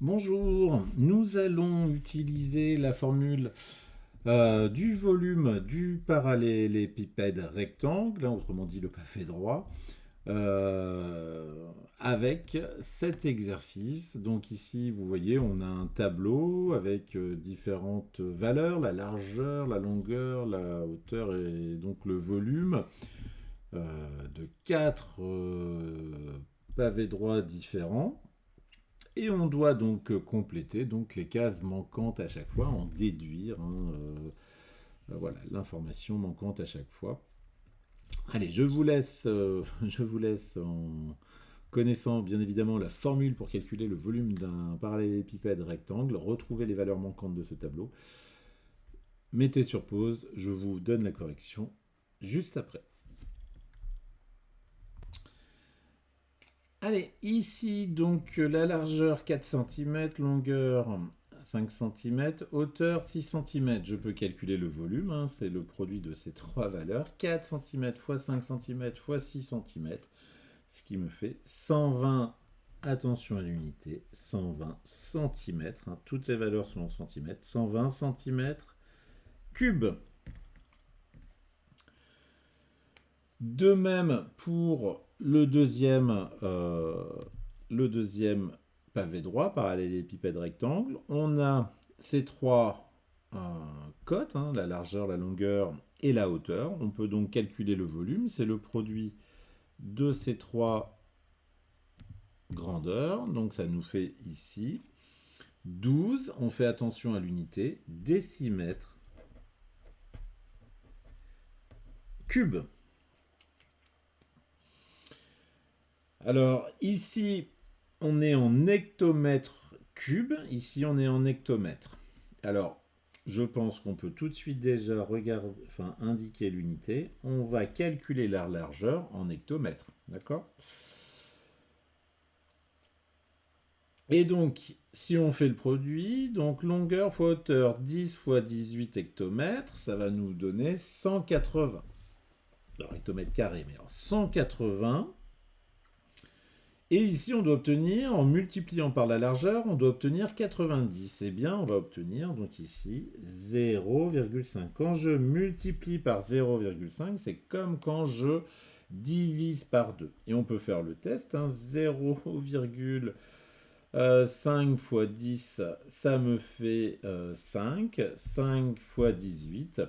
Bonjour, nous allons utiliser la formule du volume du parallélépipède rectangle, hein, autrement dit le pavé droit, avec cet exercice. Donc ici, vous voyez, on a un tableau avec différentes valeurs, la largeur, la longueur, la hauteur et donc le volume de quatre pavés droits différents. Et on doit donc compléter donc les cases manquantes à chaque fois, en déduire voilà, l'information manquante à chaque fois. Allez, je vous laisse en connaissant bien évidemment la formule pour calculer le volume d'un parallélépipède rectangle, retrouver les valeurs manquantes de ce tableau. Mettez sur pause, je vous donne la correction juste après. Allez, ici, donc, la largeur 4 cm, longueur 5 cm, hauteur 6 cm. Je peux calculer le volume, hein, c'est le produit de ces trois valeurs. 4 cm x 5 cm x 6 cm, ce qui me fait 120, attention à l'unité, 120 cm. Hein, toutes les valeurs sont en centimètres, 120 cm cubes. De même pour le deuxième pavé droit, parallélépipède rectangle. On a ces trois cotes, hein, la largeur, la longueur et la hauteur. On peut donc calculer le volume. C'est le produit de ces trois grandeurs. Donc ça nous fait ici 12. On fait attention à l'unité, décimètres cubes. Alors ici, on est en hectomètres cubes. Ici, on est en hectomètres. Alors, je pense qu'on peut tout de suite déjà indiquer l'unité. On va calculer la largeur en hectomètres. D'accord ? Et donc, si on fait le produit, donc longueur fois hauteur, 10 fois 18 hectomètres, ça va nous donner 180. Alors, hectomètres carrés, mais alors 180. Et ici, on doit obtenir, en multipliant par la largeur, on doit obtenir 90. Eh bien, on va obtenir, donc ici, 0,5. Quand je multiplie par 0,5, c'est comme quand je divise par 2. Et on peut faire le test. 0,5 fois 10, ça me fait 5. 5 fois 18,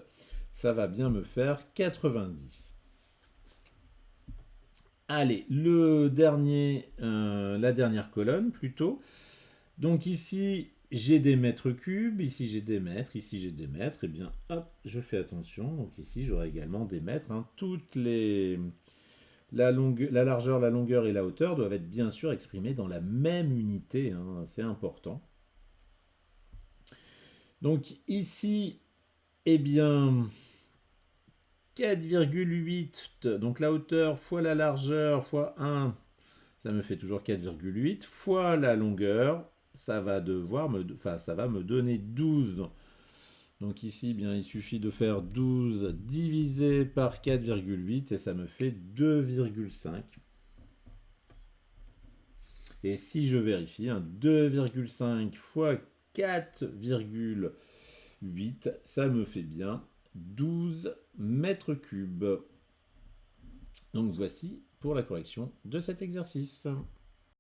ça va bien me faire 90. Allez, la dernière colonne plutôt. Donc ici, j'ai des mètres cubes, ici j'ai des mètres, ici j'ai des mètres. Et bien, hop, je fais attention. Donc ici, j'aurai également des mètres. Hein. La largeur, la longueur et la hauteur doivent être bien sûr exprimées dans la même unité. Hein. C'est important. Donc ici, eh bien, 4,8, donc la hauteur fois la largeur fois 1, ça me fait toujours 4,8, fois la longueur, ça va me donner 12. Donc ici, bien, il suffit de faire 12 divisé par 4,8 et ça me fait 2,5. Et si je vérifie, 2,5 fois 4,8, ça me fait bien 12 mètres cubes. Donc voici pour la correction de cet exercice.